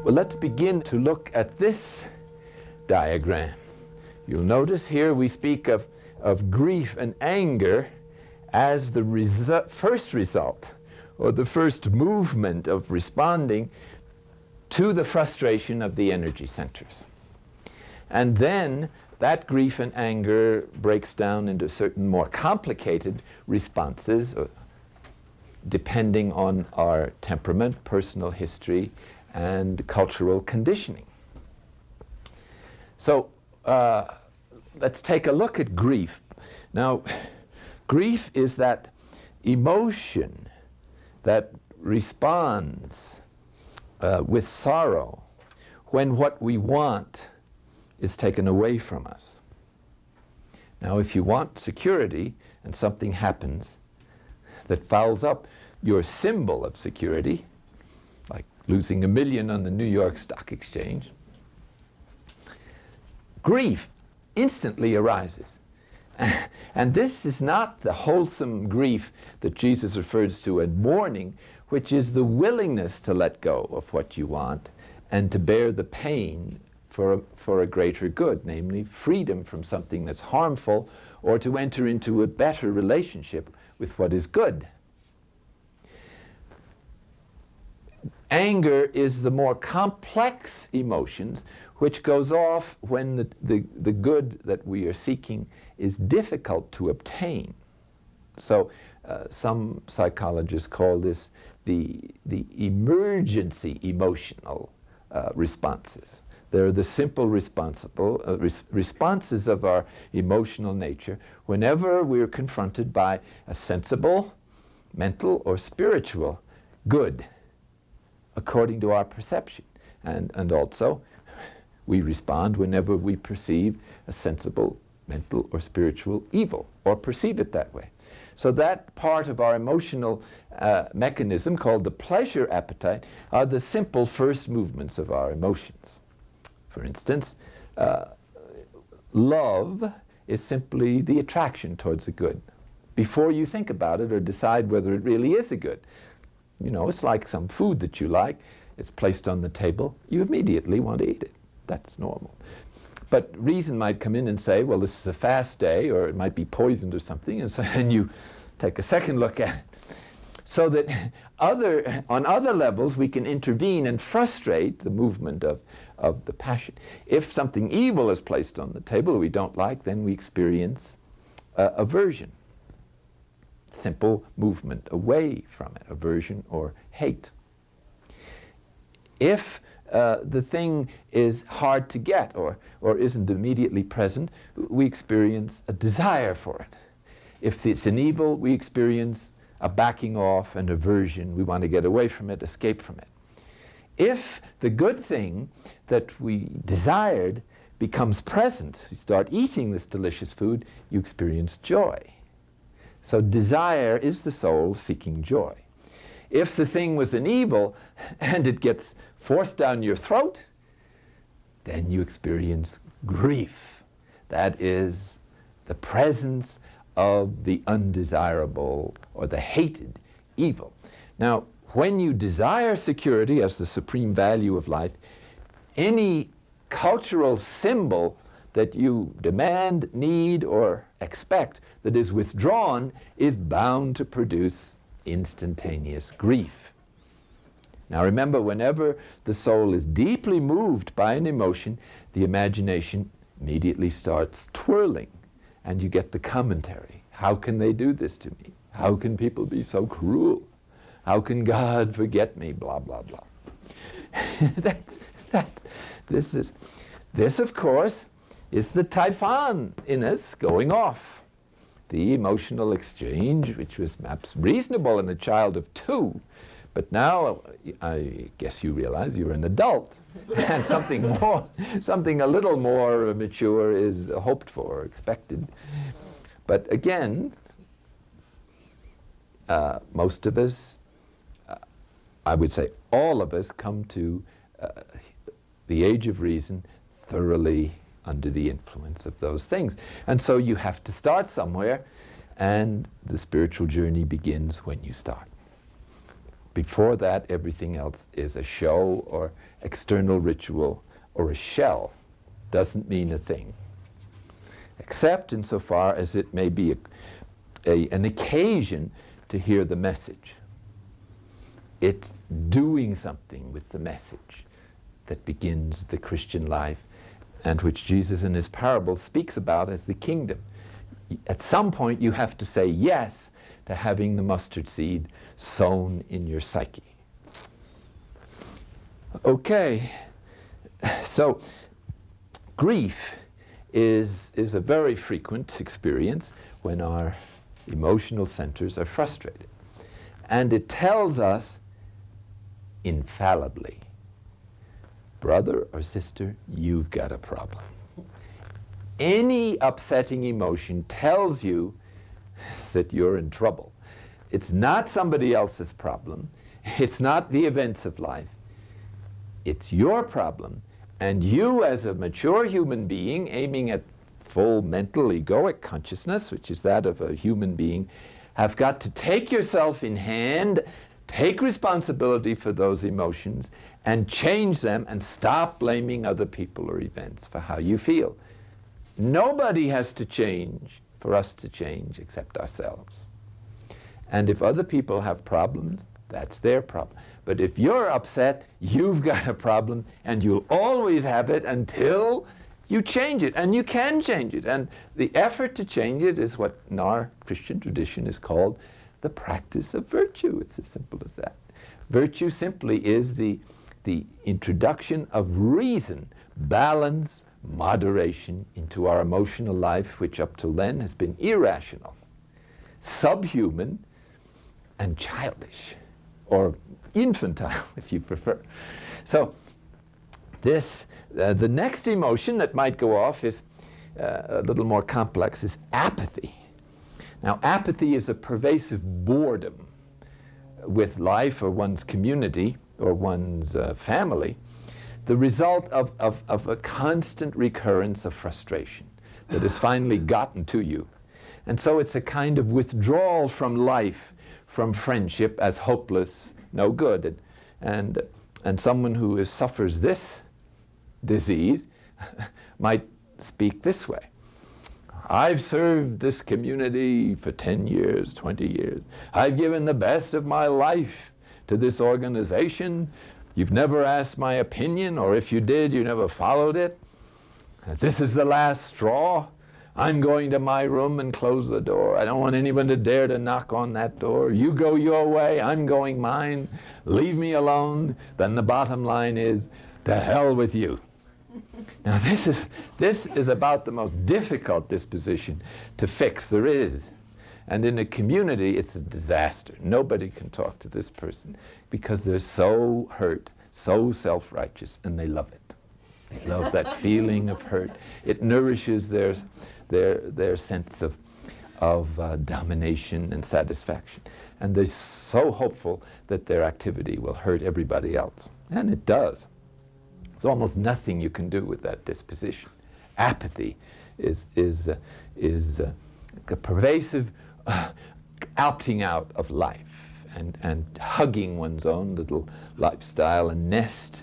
Well, let's begin to look at this diagram. You'll notice here we speak of grief and anger as the first result, or the first movement of responding to the frustration of the energy centers. And then that grief and anger breaks down into certain more complicated responses, depending on our temperament, personal history, and cultural conditioning. So let's take a look at grief. Now, grief is that emotion that responds with sorrow when what we want is taken away from us. Now, if you want security and something happens that fouls up your symbol of security, like losing $1 million on the New York Stock Exchange, grief instantly arises. And this is not the wholesome grief that Jesus refers to in mourning, which is the willingness to let go of what you want and to bear the pain for a greater good, namely freedom from something that's harmful, or to enter into a better relationship with what is good. Anger is the more complex emotions, which goes off when the good that we are seeking is difficult to obtain. So some psychologists call this the emergency emotional responses. They're the simple responses of our emotional nature whenever we're confronted by a sensible, mental, or spiritual good, according to our perception. And also, we respond whenever we perceive a sensible, mental, or spiritual evil, or perceive it that way. So that part of our emotional mechanism, called the pleasure appetite, are the simple first movements of our emotions. For instance, love is simply the attraction towards a good, before you think about it or decide whether it really is a good. You know, it's like some food that you like, it's placed on the table, you immediately want to eat it. That's normal. But reason might come in and say, well, this is a fast day, or it might be poisoned or something, and so then you take a second look at it. So that on other levels we can intervene and frustrate the movement of the passion. If something evil is placed on the table we don't like, then we experience aversion. Simple movement away from it, aversion or hate. If the thing is hard to get or isn't immediately present, we experience a desire for it. If it's an evil, we experience a backing off and aversion. We want to get away from it, escape from it. If the good thing that we desired becomes present, you start eating this delicious food, you experience joy. So desire is the soul seeking joy. If the thing was an evil and it gets forced down your throat, then you experience grief. That is the presence of the undesirable or the hated evil. Now, when you desire security as the supreme value of life, any cultural symbol that you demand, need, or expect that is withdrawn is bound to produce instantaneous grief. Now remember, whenever the soul is deeply moved by an emotion, the imagination immediately starts twirling, and you get the commentary. How can they do this to me? How can people be so cruel? How can God forget me? Blah, blah, blah. This, of course, is the Typhon in us going off. The emotional exchange, which was perhaps reasonable in a child of 2, but now I guess you realize you're an adult, and something a little more mature is hoped for, expected. But again, most of us, I would say all of us, come to the age of reason thoroughly under the influence of those things. And so you have to start somewhere, and the spiritual journey begins when you start. Before that, everything else is a show or external ritual or a shell doesn't mean a thing, except insofar as it may be an occasion to hear the message. It's doing something with the message that begins the Christian life, and which Jesus in his parable speaks about as the kingdom. At some point you have to say yes to having the mustard seed sown in your psyche. Okay, so grief is a very frequent experience when our emotional centers are frustrated. And it tells us infallibly, brother or sister, you've got a problem. Any upsetting emotion tells you that you're in trouble. It's not somebody else's problem. It's not the events of life. It's your problem. And you, as a mature human being aiming at full mental egoic consciousness, which is that of a human being, have got to take yourself in hand, take responsibility for those emotions, and change them, and stop blaming other people or events for how you feel. Nobody has to change for us to change except ourselves. And if other people have problems, that's their problem. But if you're upset, you've got a problem, and you'll always have it until you change it. And you can change it. And the effort to change it is what in our Christian tradition is called the practice of virtue. It's as simple as that. Virtue simply is the introduction of reason, balance, moderation into our emotional life, which up till then has been irrational, subhuman, and childish, or infantile, if you prefer. So this, the next emotion that might go off is a little more complex, is apathy. Now, apathy is a pervasive boredom with life or one's community or one's family, the result of a constant recurrence of frustration that has finally gotten to you. And so it's a kind of withdrawal from life, from friendship as hopeless, no good. And someone who suffers this disease might speak this way. I've served this community for 10 years, 20 years. I've given the best of my life to this organization. You've never asked my opinion, or if you did, you never followed it. This is the last straw. I'm going to my room and close the door. I don't want anyone to dare to knock on that door. You go your way, I'm going mine. Leave me alone. Then the bottom line is, to hell with you. Now this is about the most difficult disposition to fix there is. And in a community, it's a disaster. Nobody can talk to this person because they're so hurt, so self-righteous, and they love it. They love that feeling of hurt. It nourishes their sense of domination and satisfaction. And they're so hopeful that their activity will hurt everybody else. And it does. There's almost nothing you can do with that disposition. Apathy is a pervasive opting out of life and hugging one's own little lifestyle and nest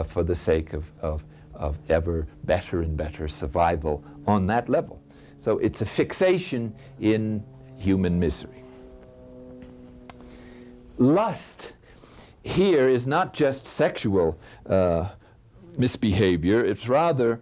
for the sake of ever better and better survival on that level. So it's a fixation in human misery. Lust here is not just sexual misbehavior, it's rather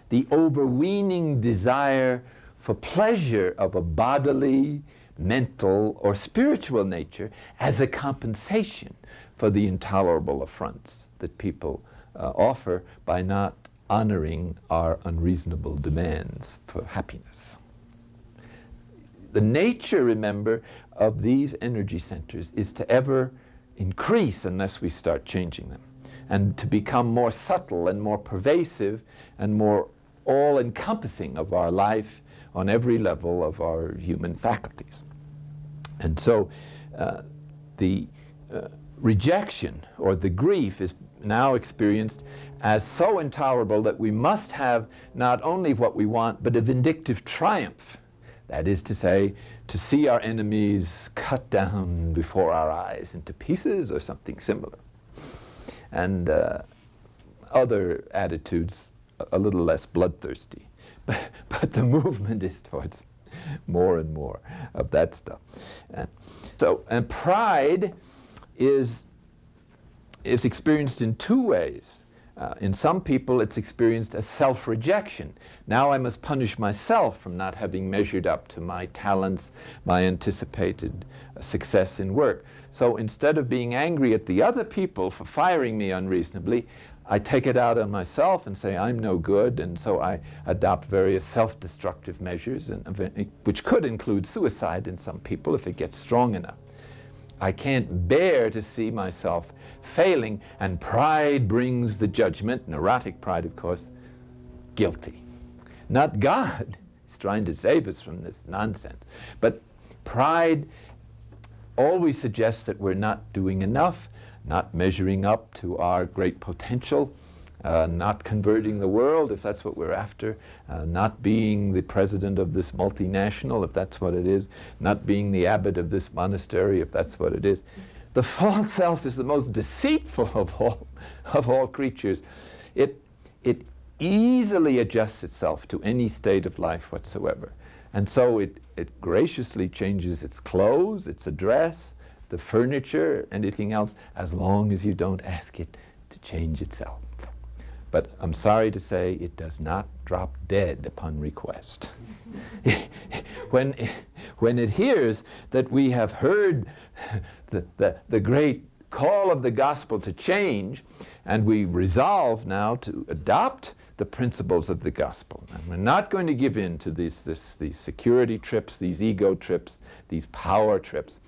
the overweening desire for pleasure of a bodily, mental, or spiritual nature as a compensation for the intolerable affronts that people offer by not honoring our unreasonable demands for happiness. The nature, remember, of these energy centers is to ever increase unless we start changing them, and to become more subtle and more pervasive and more all-encompassing of our life on every level of our human faculties. And so the rejection or the grief is now experienced as so intolerable that we must have not only what we want, but a vindictive triumph. That is to say, to see our enemies cut down before our eyes into pieces or something similar. and other attitudes a little less bloodthirsty. But the movement is towards more and more of that stuff. And pride is experienced in two ways. In some people, it's experienced as self-rejection. Now I must punish myself from not having measured up to my talents, my anticipated success in work. So instead of being angry at the other people for firing me unreasonably, I take it out on myself and say I'm no good, and so I adopt various self-destructive measures, which could include suicide in some people if it gets strong enough. I can't bear to see myself failing, and pride brings the judgment, neurotic pride of course, guilty. Not God. He's trying to save us from this nonsense. But pride always suggests that we're not doing enough, not measuring up to our great potential, not converting the world if that's what we're after, not being the president of this multinational if that's what it is, not being the abbot of this monastery if that's what it is. The false self is the most deceitful of all creatures. It easily adjusts itself to any state of life whatsoever. And so it graciously changes its clothes, its address, the furniture, anything else, as long as you don't ask it to change itself. But I'm sorry to say it does not drop dead upon request. When it hears that we have heard the great call of the gospel to change, and we resolve now to adopt the principles of the gospel, and we're not going to give in to these security trips, these ego trips, these power trips,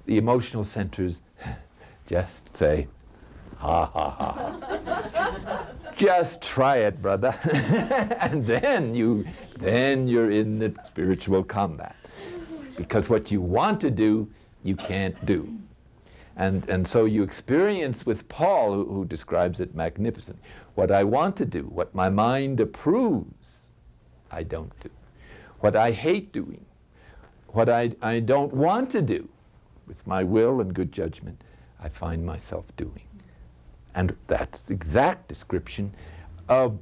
the emotional centers just say, ha ha ha. Just try it, brother. And then you're in the spiritual combat. Because what you want to do, you can't do. And so you experience with Paul, who describes it magnificently, what I want to do, what my mind approves, I don't do. What I hate doing, what I don't want to do, with my will and good judgment, I find myself doing. And that's the exact description of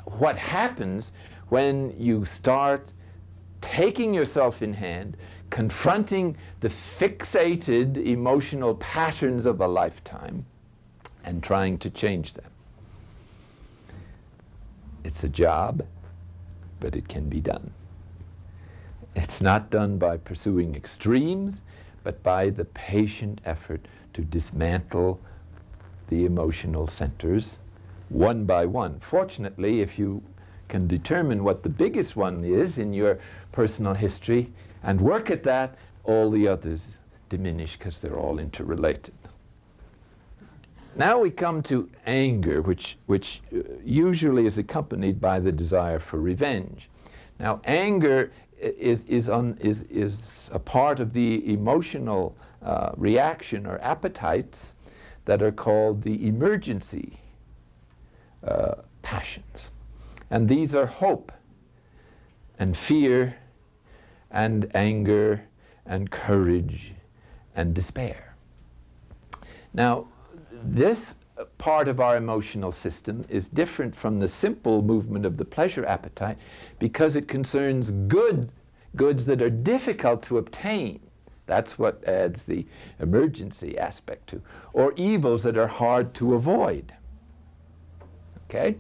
what happens when you start taking yourself in hand, confronting the fixated emotional patterns of a lifetime, and trying to change them. It's a job, but it can be done. It's not done by pursuing extremes, but by the patient effort to dismantle the emotional centers one by one. Fortunately, if you can determine what the biggest one is in your personal history and work at that, all the others diminish because they're all interrelated. Now we come to anger, which usually is accompanied by the desire for revenge. Now anger is a part of the emotional reaction or appetites that are called the emergency passions. And these are hope and fear and anger and courage and despair. Now, this part of our emotional system is different from the simple movement of the pleasure appetite because it concerns goods that are difficult to obtain. That's what adds the emergency aspect to. Or evils that are hard to avoid. Okay?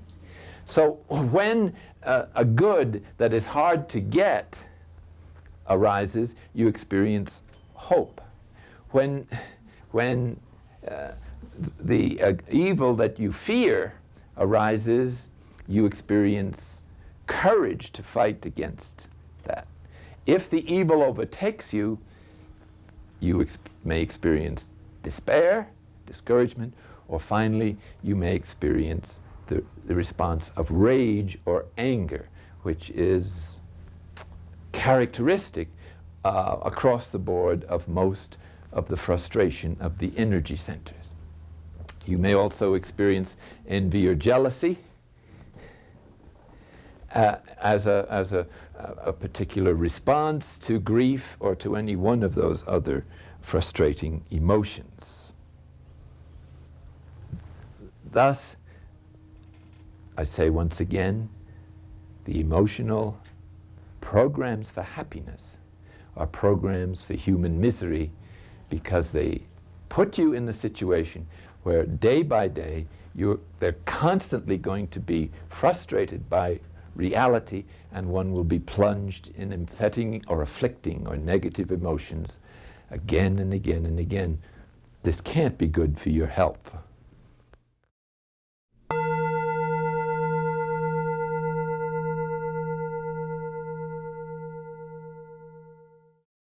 So when a good that is hard to get arises, you experience hope. When the evil that you fear arises, you experience courage to fight against that. If the evil overtakes you, you may experience despair, discouragement, or finally you may experience the response of rage or anger, which is characteristic across the board of most of the frustration of the energy centers. You may also experience envy or jealousy as a particular response to grief or to any one of those other frustrating emotions. Thus, I say once again, the emotional programs for happiness are programs for human misery, because they put you in the situation where day by day they're constantly going to be frustrated by reality, and one will be plunged in upsetting or afflicting or negative emotions again and again and again. This can't be good for your health.